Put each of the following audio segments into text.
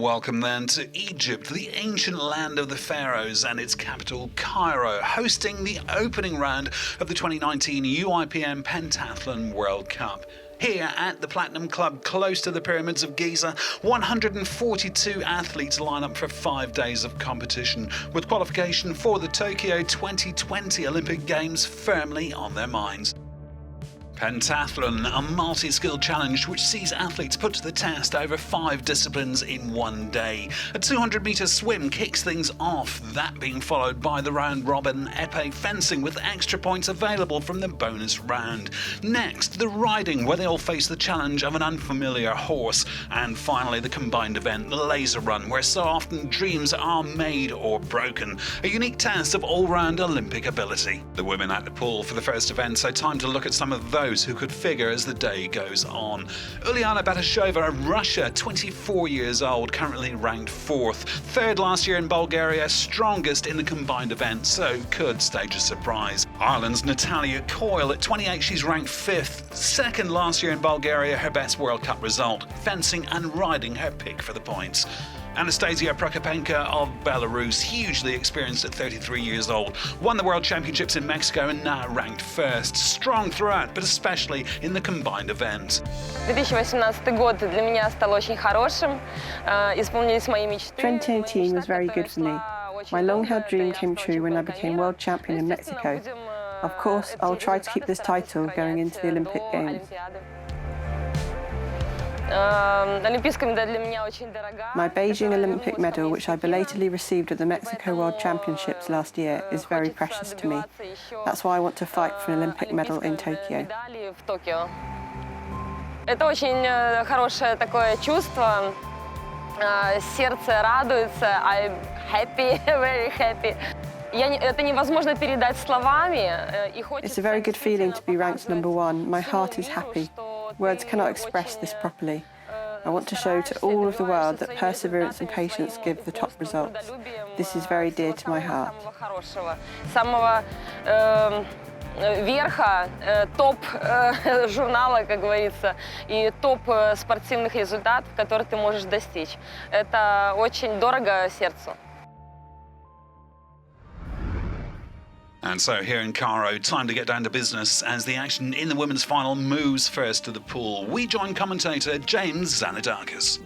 Welcome then to Egypt, the ancient land of the pharaohs, and its capital Cairo, hosting the opening round of the 2019 UIPM Pentathlon World Cup. Here at the Platinum Club, close to the pyramids of Giza, 142 athletes line up for 5 days of competition, with qualification for the Tokyo 2020 Olympic Games firmly on their minds. Pentathlon, a multi-skill challenge which sees athletes put to the test over 5 disciplines in one day. A 200-metre swim kicks things off, that being followed by the round-robin épée fencing with extra points available from the bonus round. Next, the riding, where they all face the challenge of an unfamiliar horse. And finally, the combined event, the laser run, where so often dreams are made or broken. A unique test of all-round Olympic ability. The women at the pool for the first event, so time to look at some of those who could figure as the day goes on. Uliana Batashova of Russia, 24 years old, currently ranked 4th. 3rd last year in Bulgaria, strongest in the combined event, so could stage a surprise. Ireland's Natalia Coyle, at 28 she's ranked 5th. 2nd last year in Bulgaria, her best World Cup result. Fencing and riding her pick for the points. Anastasia Prokopenko of Belarus, hugely experienced at 33 years old, won the World Championships in Mexico and now ranked 1st. Strong throughout, but especially in the combined event. 2018 год для меня стал очень хорошим. Исполнились мои мечты. 2018 was very good for me. My long-held dream came true when I became world champion in Mexico. Of course, I will try to keep this title going into the Olympic Games. My Beijing Olympic medal, which I belatedly received at the Mexico World Championships last year, is very precious to me. That's why I want to fight for an Olympic medal in Tokyo. Это очень хорошее такое чувство. Сердце радуется. I'm happy, very happy. Это невозможно передать словами. It's a very good feeling to be ranked #1. My heart is happy. Words cannot express this properly. I want to show to all of the world that perseverance and patience give the top results. This is very dear to my heart. Самого верха, топ журнала, как говорится, и топ спортивных результатов, которые ты можешь достичь. Это очень дорого сердцу. And so here in Cairo, time to get down to business as the action in the women's final moves first to the pool. We join commentator James Zanidakis.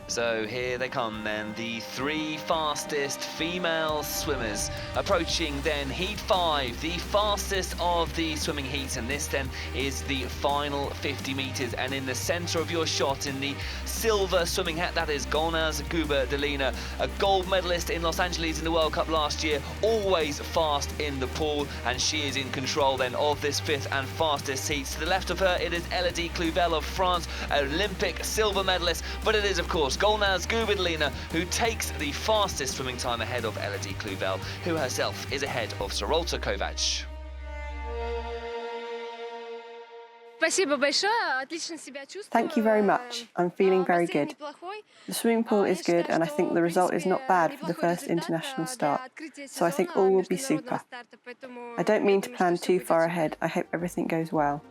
So here they come then, the 3 fastest female swimmers approaching then Heat 5, the fastest of the swimming heats, and this then is the final 50 metres. And in the centre of your shot, in the silver swimming hat, that is Golnaz Guber-Delina, a gold medalist in Los Angeles in the World Cup last year, always fast in the pool, and she is in control then of this 5th and fastest heat. To the left of her, it is Elodie Clouvel of France, Olympic silver medalist, but it is of course Golnaz Guber-Delina who takes the fastest swimming time ahead of Elodie Clouvel, who herself is ahead of Sarolta Kovac. Thank you very much. I'm feeling very good. The swimming pool is good, and I think the result is not bad for the first international start, so I think all will be super. I don't mean to plan too far ahead. I hope everything goes well.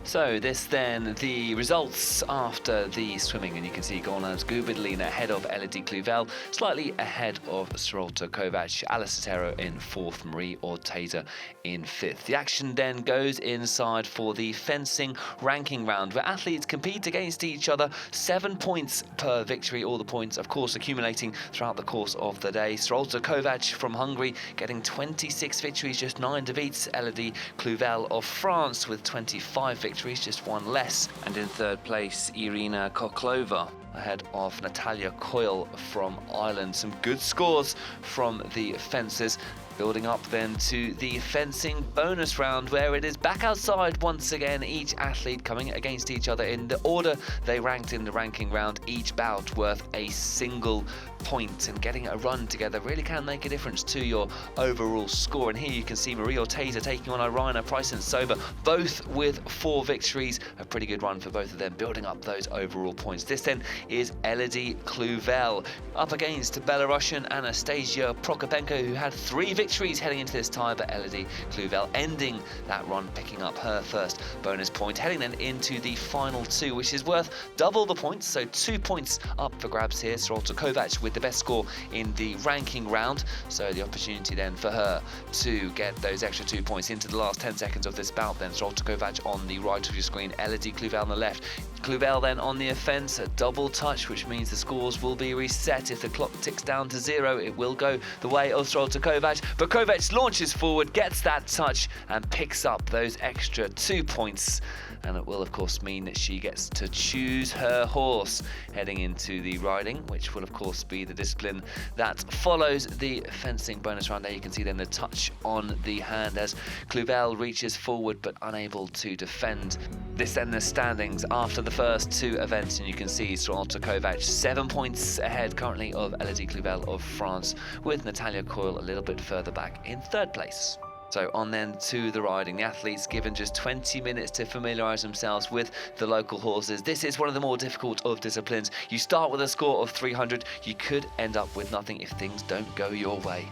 So this then, the results after the swimming, and you can see Golnaz Guber-Delina ahead of Elodie Clouvel, slightly ahead of Sarolta Kovac, Alice Otero in 4th, Marie Ortega in 5th. The action then goes inside for the fencing ranking round, where athletes compete against each other, 7 points per victory, all the points of course accumulating throughout the course of the day. Sarolta Kovac from Hungary getting 26 victories, just 9 defeats. Elodie Clouvel of France with 25 victories, just 1 less. And in 3rd place, Irina Koklova ahead of Natalia Coyle from Ireland. Some good scores from the fencers. Building up then to the fencing bonus round, where it is back outside once again, each athlete coming against each other in the order they ranked in the ranking round, each bout worth a single point, and getting a run together really can make a difference to your overall score. And here you can see Marie Ortega taking on Irina Price-Sober, both with 4 victories, a pretty good run for both of them, building up those overall points. This then is Elodie Clouvel up against Belarusian Anastasia Prokopenko, who had 3 victories victories heading into this tie, but Elodie Clouvel ending that run, picking up her first bonus point, heading then into the final two, which is worth double the points, so 2 points up for grabs here. Sorolta Kovac with the best score in the ranking round, so the opportunity then for her to get those extra 2 points into the last 10 seconds of this bout. Then Sorolta Kovac on the right of your screen, Elodie Clouvel on the left. Clouvel then on the offence, a double touch, which means the scores will be reset. If the clock ticks down to 0, it will go the way of Sorolta Kovac, but Kovac launches forward, gets that touch and picks up those extra 2 points, and it will of course mean that she gets to choose her horse heading into the riding, which will of course be the discipline that follows the fencing bonus round. There you can see then the touch on the hand as Clouvel reaches forward but unable to defend. This then the standings after the first two events, and you can see Sorolta Kovac 7 points ahead currently of Elodie Clouvel of France, with Natalia Coyle a little bit further back in third place. So on then to the riding. The athletes given just 20 minutes to familiarise themselves with the local horses. This is one of the more difficult of disciplines. You start with a score of 300. You could end up with nothing if things don't go your way.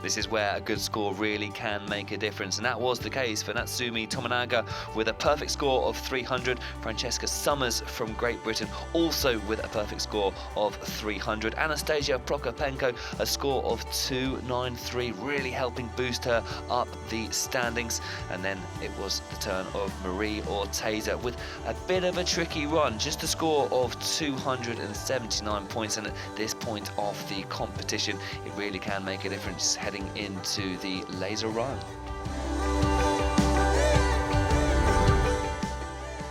This is where a good score really can make a difference, and that was the case for Natsumi Tominaga with a perfect score of 300. Francesca Summers from Great Britain also with a perfect score of 300. Anastasia Prokopenko a score of 293, really helping boost her up the standings. And then it was the turn of Marie Orteza with a bit of a tricky run, just a score of 279 points, and at this point of the competition it really can make a difference heading into the laser run.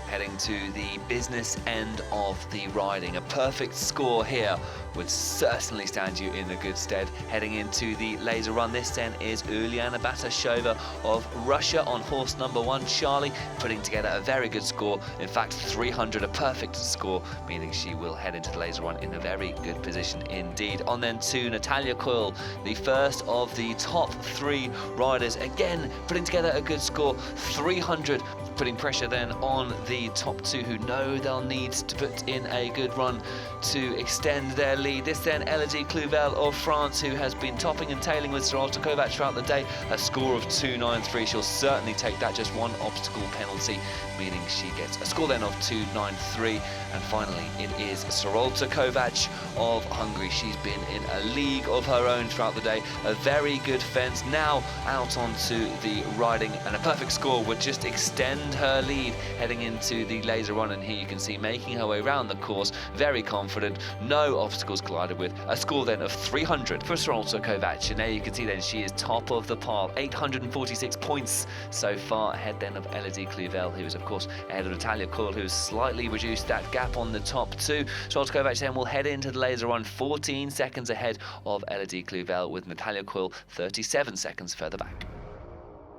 Heading to the business end of the riding. A perfect score here would certainly stand you in a good stead heading into the laser run. This then is Uliana Batashova of Russia on horse number 1, Charlie, putting together a very good score. In fact, 300, a perfect score, meaning she will head into the laser run in a very good position indeed. On then to Natalia Coyle, the first of the top 3 riders, again putting together a good score, 300, putting pressure then on the top 2 who know they'll need to put in a good run to extend their lead. This then Elodie Clouvel of France, who has been topping and tailing with Sorolta Kovac throughout the day, a score of 293. She'll certainly take that, just one obstacle penalty, meaning she gets a score then of 293. And finally it is Sorolta Kovac of Hungary. She's been in a league of her own throughout the day, a very good fence, now out onto the riding, and a perfect score would just extend her lead heading into the laser run. And here you can see making her way around the course, very confident, no obstacles collided with, a score then of 300 for Sorolta Kovac. And there you can see then she is top of the pile, 846 points so far, ahead then of Elodie Clouvel, who is of course ahead of Natalia Coyle, who has slightly reduced that gap on the top 2. Sorolta Kovac then will head into the laser run 14 seconds ahead of Elodie Clouvel, with Natalia Coyle 37 seconds further back.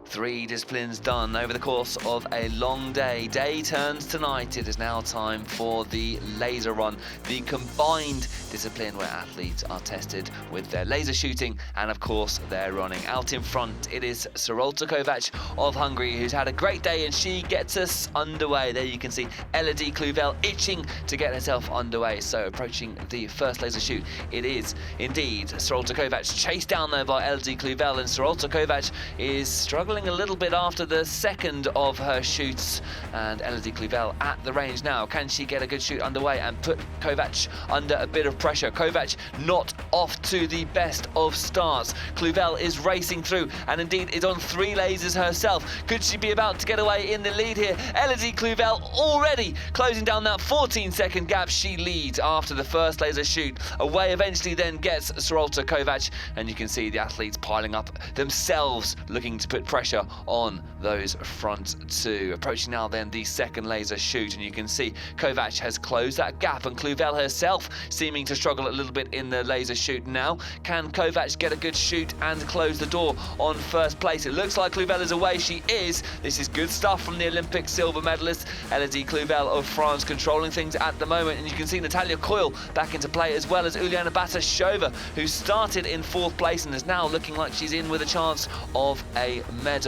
3 disciplines done over the course of a long day. Day turns to night. It is now time for the laser run, the combined discipline where athletes are tested with their laser shooting and of course their running. Out in front it is Sorolta Kovac of Hungary, who's had a great day, and she gets us underway. There you can see Elodie Clouvel itching to get herself underway. So approaching the first laser shoot, it is indeed Sorolta Kovac, chased down there by Elodie Clouvel, and Sorolta Kovac is struggling a little bit after the second of her shoots, and Elodie Clouvel at the range now. Can she get a good shoot underway and put Kovac under a bit of pressure? Kovac not off to the best of starts. Clouvel is racing through and indeed is on 3 lasers herself. Could she be about to get away in the lead here? Elodie Clouvel already closing down that 14-second gap. She leads after the first laser shoot. Away eventually then gets Sorolta Kovac, and you can see the athletes piling up themselves, looking to put pressure on those front 2. Approaching now then the second laser shoot, and you can see Kovac has closed that gap, and Clouvel herself seeming to struggle a little bit in the laser shoot now. Can Kovac get a good shoot and close the door on first place? It looks like Clouvel is away. She is. This is good stuff from the Olympic silver medalist Elodie Clouvel of France, controlling things at the moment. And you can see Natalia Coyle back into play, as well as Uliana Batashova, who started in 4th place and is now looking like she's in with a chance of a medal.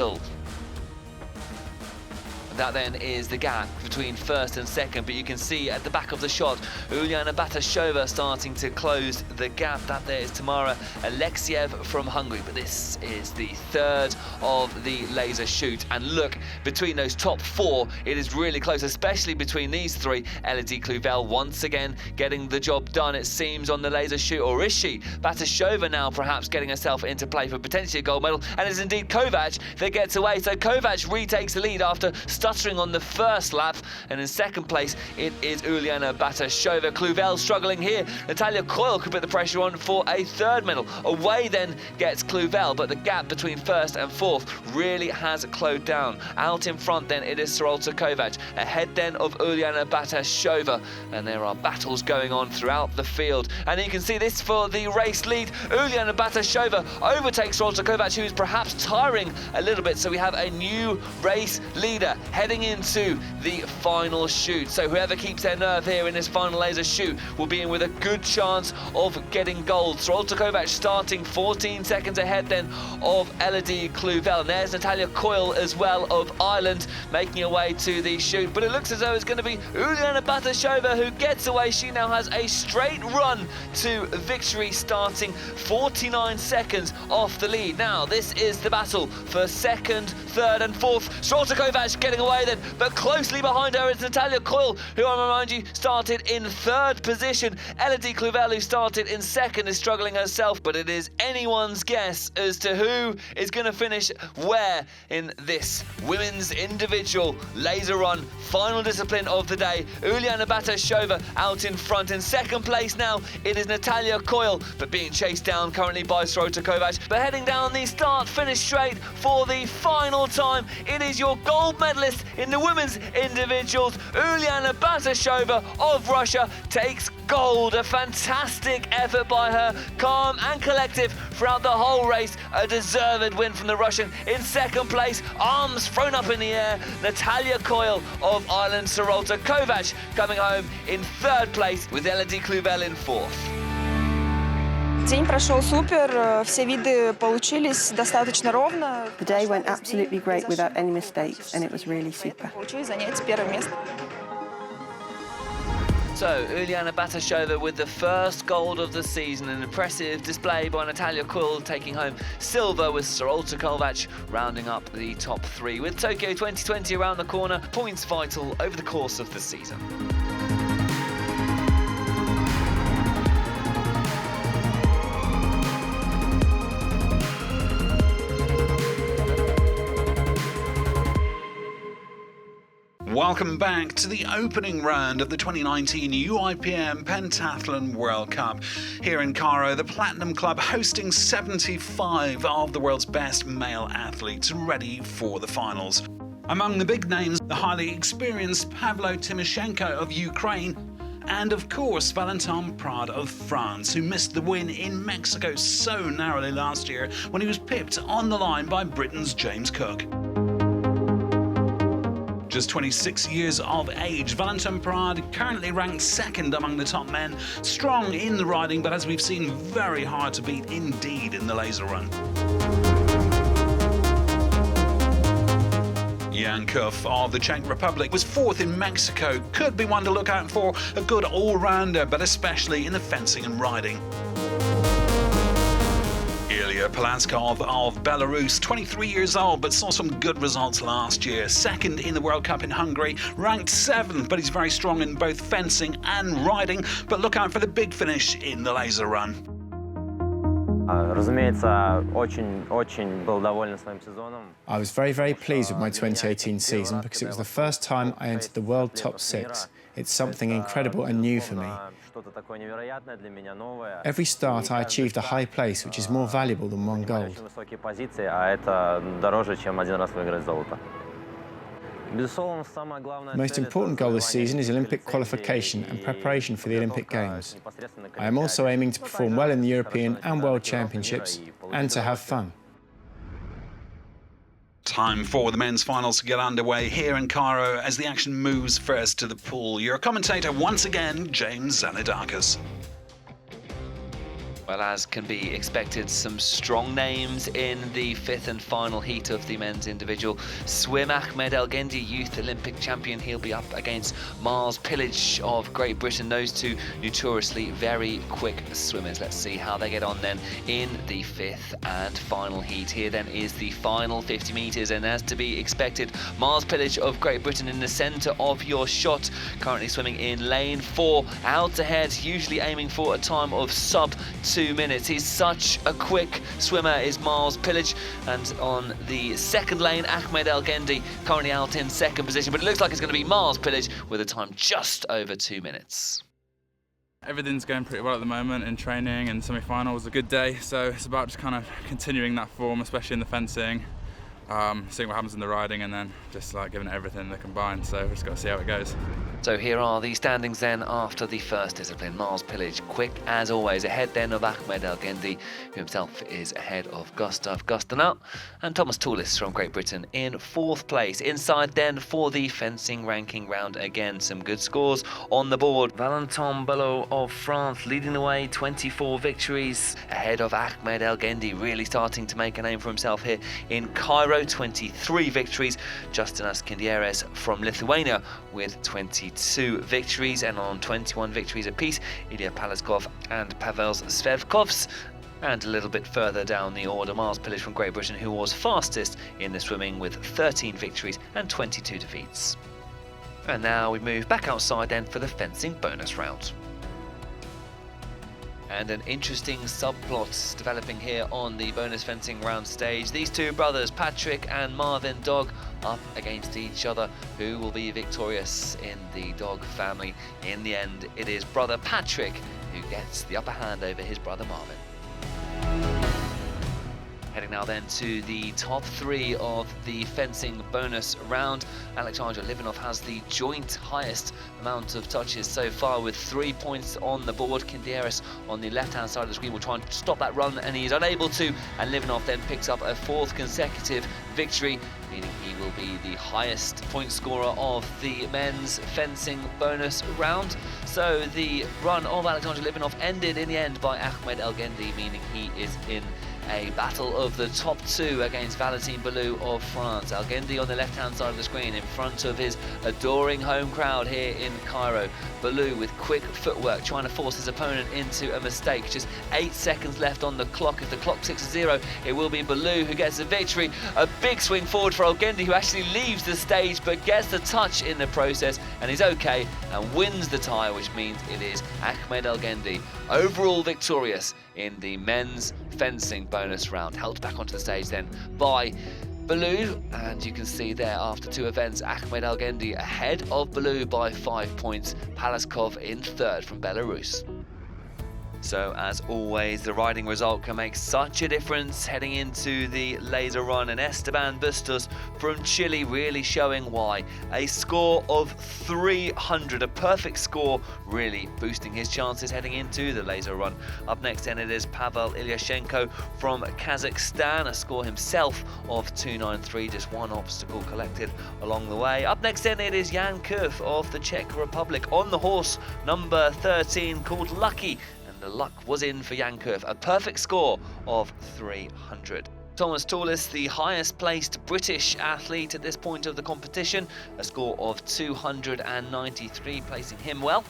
That then is the gap between first and second, but you can see at the back of the shot, Uliana Batashova starting to close the gap. That there is Tamara Alexiev from Hungary, but this is the third of the laser shoot. And look, between those top four, it is really close, especially between these three. Elodie Cluvel once again getting the job done, it seems, on the laser shoot. Or is she? Batashova now perhaps getting herself into play for potentially a gold medal, and it's indeed Kovac that gets away. So Kovac retakes the lead after stuttering on the first lap, and in second place it is Uliana Batashova. Cluvel struggling here. Natalia Coyle could put the pressure on for a third medal. Away then gets Cluvel, but the gap between first and fourth really has closed down. Out in front then it is Sarolta Kovac, ahead then of Uliana Batashova, and there are battles going on throughout the field. And you can see this for the race lead. Uliana Batashova overtakes Sarolta Kovac, who is perhaps tiring a little bit, so we have a new race leader heading into the final shoot. So whoever keeps their nerve here in this final laser shoot will be in with a good chance of getting gold. Sarolta Kovac starting 14 seconds ahead then of Elodie Cluvel. And there's Natalia Coyle as well of Ireland making her way to the shoot. But it looks as though it's going to be Uliana Batashova who gets away. She now has a straight run to victory, starting 49 seconds off the lead. Now this is the battle for second, third and fourth. Sarolta Kovac getting away then, but closely behind her is Natalia Coyle, who I remind you started in third position. Elodie Cluvel, who started in second, is struggling herself, but it is anyone's guess as to who is going to finish where in this women's individual laser run. Final discipline of the day. Uliana Batashova out in front. In second place now, it is Natalia Coyle, but being chased down currently by Sarolta Kovac. But heading down the start-finish straight for the final time, it is your gold medalist in the women's individuals. Uliana Batashova of Russia takes gold. A fantastic effort by her, calm and collective throughout the whole race. A deserved win from the Russian. In second place, arms thrown up in the air, Natalia Coyle of Ireland. Sarolta Kovac coming home in third place, with Elodie Cluvel in fourth. День прошел супер, все виды получились достаточно ровно. The day went absolutely great without any mistakes, and it was really super. Получилось занять первое место. So, Uliana Batashova with the first gold of the season. An impressive display by Natalia Coyle taking home silver, with Sarolta Kovac rounding up the top three. With Tokyo 2020 around the corner, points vital over the course of the season. Welcome back to the opening round of the 2019 UIPM Pentathlon World Cup. Here in Cairo, the Platinum Club hosting 75 of the world's best male athletes ready for the finals. Among the big names, the highly experienced Pavlo Timoshenko of Ukraine, and of course Valentin Prade of France, who missed the win in Mexico so narrowly last year when he was pipped on the line by Britain's James Cook. Just 26 years of age, Valentin Prade currently ranked second among the top men, strong in the riding, but as we've seen, very hard to beat indeed in the laser run. Yankov of the Czech Republic was fourth in Mexico, could be one to look out for, a good all-rounder, but especially in the fencing and riding. Ilya Polaskov of Belarus, 23 years old, but saw some good results last year. Second in the World Cup in Hungary, ranked seventh, but he's very strong in both fencing and riding. But look out for the big finish in the laser run. I was very pleased with my 2018 season because it was the first time I entered the World Top 6. It's something incredible and new for me. Every start I achieved a high place, which is more valuable than one gold. The most important goal this season is Olympic qualification and preparation for the Olympic Games. I am also aiming to perform well in the European and World Championships and to have fun. Time for the men's finals to get underway here in Cairo as the action moves first to the pool. Your commentator once again, James Zanidakis. Well, as can be expected, some strong names in the fifth and final heat of the men's individual swim. Ahmed El Gendi, youth Olympic champion, he'll be up against Miles Pillage of Great Britain. Those two notoriously very quick swimmers. Let's see how they get on then in the fifth and final heat. Here then is the final 50 metres, and as to be expected, Miles Pillage of Great Britain in the centre of your shot, currently swimming in lane 4, out ahead, usually aiming for a time of sub 2 minutes. He's such a quick swimmer, is Miles Pillage, and on the second lane, Ahmed El Gendi, currently out in second position, but it looks like it's going to be Miles Pillage with a time just over 2 minutes. Everything's going pretty well at the moment in training, and semi-final was a good day, so it's about just kind of continuing that form, especially in the fencing, seeing what happens in the riding, and then just like giving it everything in the combined, so we've just got to see how it goes. So here are the standings then after the first discipline. Miles Pillage, quick as always, ahead then of Ahmed El Gendi, who himself is ahead of Gustav Gustenau, and Thomas Toulis from Great Britain in fourth place. Inside then for the fencing ranking round, again some good scores on the board. Valentin Belot of France leading the way, 24 victories, ahead of Ahmed El Gendi, really starting to make a name for himself here in Cairo, 23 victories. Justinas Kindieres from Lithuania with 22 victories, and on 21 victories apiece, Ilya Palaskov and Pavel Svevkovs. And a little bit further down the order, Miles Pillage from Great Britain, who was fastest in the swimming with 13 victories and 22 defeats. And now we move back outside then for the fencing bonus round. And an interesting subplot developing here on the bonus fencing round stage. These two brothers, Patrick and Marvin Dog, up against each other. Who will be victorious in the Dog family? In the end, it is brother Patrick who gets the upper hand over his brother Marvin. Heading now then to the top 3 of the fencing bonus round. Alexandra Livanov has the joint highest amount of touches so far with 3 points on the board. Kindieres on the left-hand side of the screen will try and stop that run, and he is unable to, and Livanov then picks up a 4th consecutive victory, meaning he will be the highest point scorer of the men's fencing bonus round. So the run of Alexandra Livanov ended in the end by Ahmed El Gendi, meaning he is in a battle of the top 2 against Valentin Belot of France. El Gendi on the left-hand side of the screen in front of his adoring home crowd here in Cairo. Belot with quick footwork, trying to force his opponent into a mistake. Just 8 seconds left on the clock. If the clock ticks to 0, it will be Belot who gets the victory. A big swing forward for El Gendi, who actually leaves the stage but gets the touch in the process, and is okay and wins the tie, which means it is Ahmed El Gendi overall victorious in the men's fencing bonus round. Held back onto the stage then by Belot, and you can see there after 2 events, Ahmed El Gendi ahead of Belot by 5 points. Palaskov in 3rd from Belarus. So as always, the riding result can make such a difference heading into the laser run, and Esteban Bustos from Chile really showing why. A score of 300, a perfect score, really boosting his chances heading into the laser run. Up next then it is Pavel Ilyashenko from Kazakhstan, a score himself of 293, just 1 obstacle collected along the way. Up next then it is Jan Kurf of the Czech Republic on the horse number 13 called Lucky. The luck was in for Jan Kurf, a perfect score of 300. Thomas Toulis, the highest placed British athlete at this point of the competition, a score of 293, placing him well.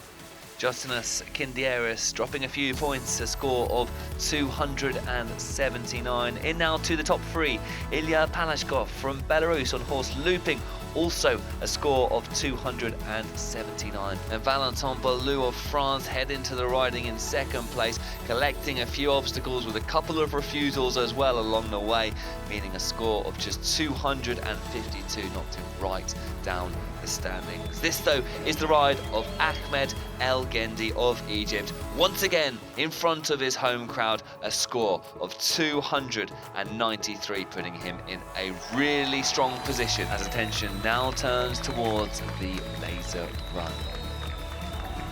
Justinas Kindieres dropping a few points, a score of 279. In now to the top 3, Ilya Palashkov from Belarus on horse Looping, also a score of 279. And Valentin Belot of France head into the riding in 2nd place, collecting a few obstacles with a couple of refusals as well along the way, meaning a score of just 252, knocked him right down the standings. This though is the ride of Ahmed El Gendi of Egypt, once again in front of his home crowd, a score of 293, putting him in a really strong position as attention now turns towards the laser run.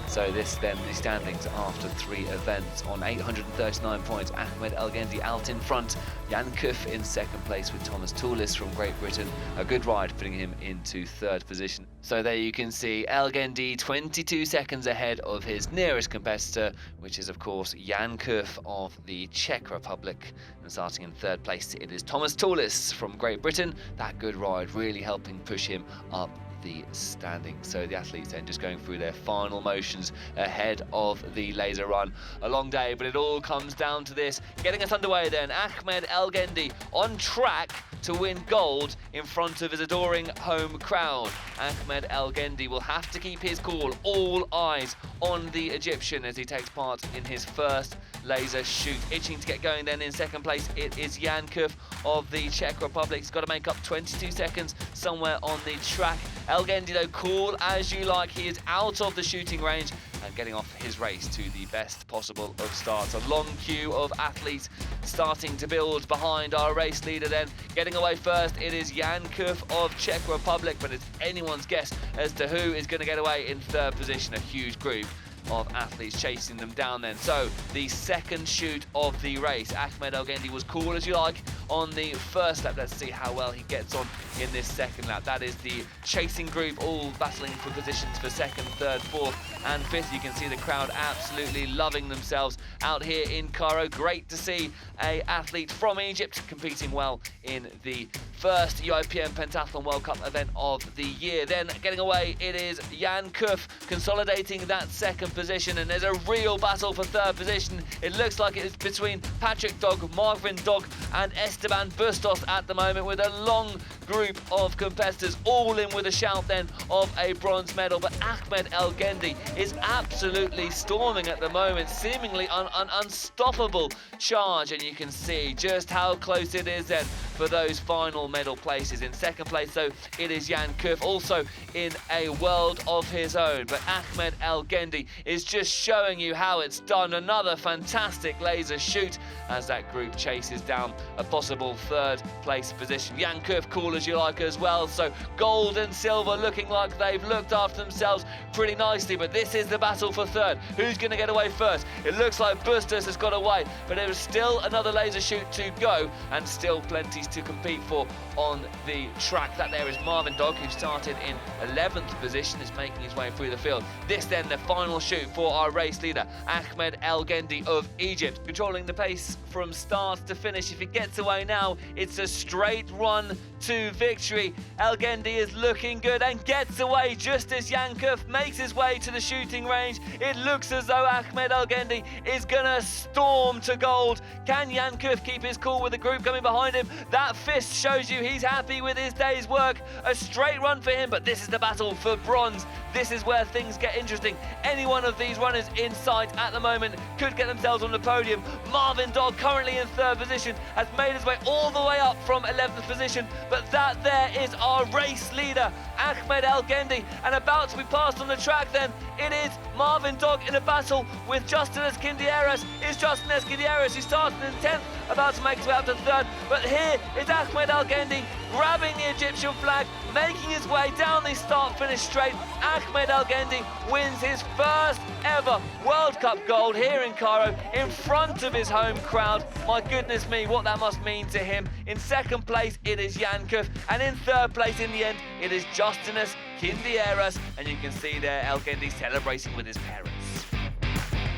So this then the standings after 3 events. On 839 points, Ahmed Elgendi out in front. Jan Kuff in second place with Thomas Toulis from Great Britain. A good ride putting him into 3rd position. So there you can see Elgendi 22 seconds ahead of his nearest competitor, which is of course Jan Kuff of the Czech Republic. And starting in 3rd place, it is Thomas Toulis from Great Britain. That good ride really helping push him up the standings. So the athletes then just going through their final motions ahead of the laser run. A long day, but it all comes down to this. Getting us underway then, Ahmed Elgendi on track to win gold in front of his adoring home crowd. Ahmed Elgendi will have to keep his cool, all eyes on the Egyptian as he takes part in his first laser shoot. Itching to get going then in second place, it is Jan Kuff of the Czech Republic. He's got to make up 22 seconds somewhere on the track. Elgendi though, cool as you like, he is out of the shooting range and getting off his race to the best possible of starts. A long queue of athletes starting to build behind our race leader then. Getting away first, it is Jan Kuff of Czech Republic, but it's anyone's guess as to who is going to get away in 3rd position. A huge group of athletes chasing them down then. So the second shoot of the race, Ahmed Elgendi was cool as you like on the first lap. Let's see how well he gets on in this second lap. That is the chasing group all battling for positions for 2nd, 3rd, 4th and 5th. You can see the crowd absolutely loving themselves out here in Cairo. Great to see an athlete from Egypt competing well in the first UIPM Pentathlon World Cup event of the year. Then getting away, it is Jan Kuff consolidating that 2nd position, and there's a real battle for 3rd position. It looks like it's between Patrick Dog, Marvin Dog and Esteban Bustos at the moment, with a long group of competitors all in with a shout then of a bronze medal. But Ahmed Elgendi is absolutely storming at the moment, seemingly an unstoppable charge, and you can see just how close it is then for those final medal places. In 2nd place though, it is Jan Kuff, also in a world of his own. But Ahmed Elgendi is just showing you how it's done. Another fantastic laser shoot as that group chases down a possible 3rd place position. Jan Kuff, cool as you like as well. So gold and silver looking like they've looked after themselves pretty nicely, but this is the battle for 3rd. Who's going to get away first? It looks like Bustos has got away, but there is still another laser shoot to go and still plenty to compete for on the track. That there is Marvin Dog, who started in 11th position, is making his way through the field. This then the final shoot for our race leader, Ahmed Elgendi of Egypt, controlling the pace from start to finish. If he gets away now, it's a straight run to victory. Elgendi is looking good and gets away just as Jan Kuff makes his way to the shooting range. It looks as though Ahmed Elgendi is gonna storm to gold. Can Jan Kuff keep his cool with the group coming behind him? That fist shows you he's happy with his day's work. A straight run for him, but this is the battle for bronze. This is where things get interesting. Any one of these runners in sight at the moment could get themselves on the podium. Marvin Dog, currently in 3rd position, has made his way all the way up from 11th position, but that there is our race leader, Ahmed Elgendi, and about to be passed on the track then, it is Marvin Dog in a battle with Justinas Kindieras. It's Justinas Kindieras who started in 10th, about to make his way up to 3rd, but here is Ahmed Elgendi grabbing the Egyptian flag, making his way down the start-finish straight. Ahmed Elgendi wins his first ever World Cup gold here in Cairo in front of his home crowd. My goodness me, what that must mean to him. In 2nd place, it is Jan Kuff, and in 3rd place in the end, it is Justinas Kindieras, and you can see there Elgendi celebrating with his parents.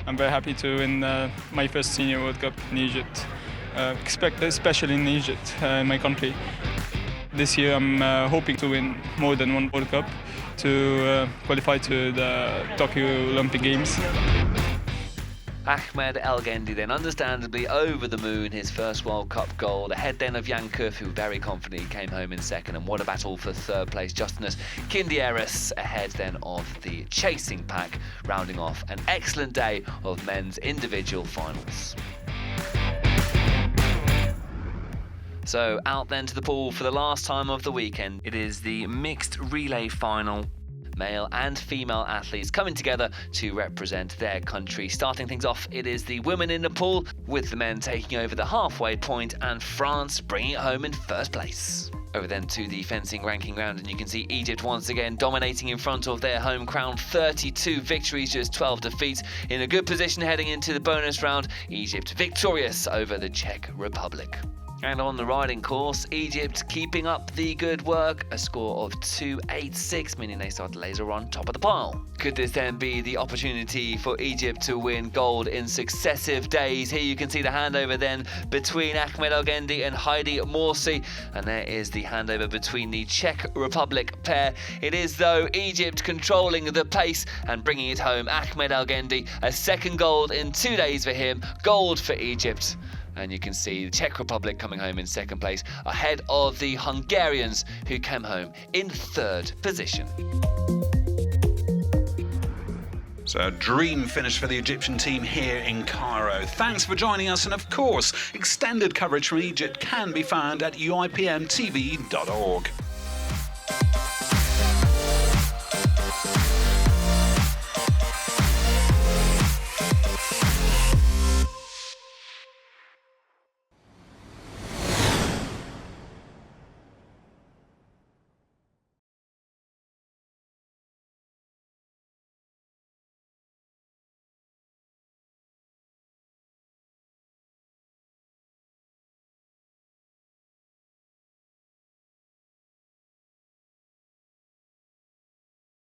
I'm very happy to win my first senior World Cup in Egypt, especially in Egypt, in my country. This year I'm hoping to win more than one World Cup to qualify to the Tokyo Olympic Games. Ahmed Elgendi then understandably over the moon, his first World Cup gold, ahead then of Jan Kuff, who very confidently came home in 2nd, and what a battle for 3rd place. Justinas Kindieras ahead then of the chasing pack, rounding off an excellent day of men's individual finals. So out then to the pool for the last time of the weekend. It is the mixed relay final. Male and female athletes coming together to represent their country. Starting things off, it is the women in the pool, with the men taking over the halfway point and France bringing it home in 1st place. Over then to the fencing ranking round, and you can see Egypt once again dominating in front of their home crown. 32 victories, just 12 defeats. In a good position heading into the bonus round. Egypt victorious over the Czech Republic. And on the riding course, Egypt keeping up the good work. A score of 286, meaning they start laser on top of the pile. Could this then be the opportunity for Egypt to win gold in successive days? Here you can see the handover then between Ahmed Algendi and Heidi Morsi. And there is the handover between the Czech Republic pair. It is, though, Egypt controlling the pace and bringing it home. Ahmed Algendi, a second gold in 2 days for him. Gold for Egypt. And you can see the Czech Republic coming home in second place, ahead of the Hungarians, who came home in third position. So a dream finish for the Egyptian team here in Cairo. Thanks for joining us, and of course, extended coverage from Egypt can be found at UIPMTV.org.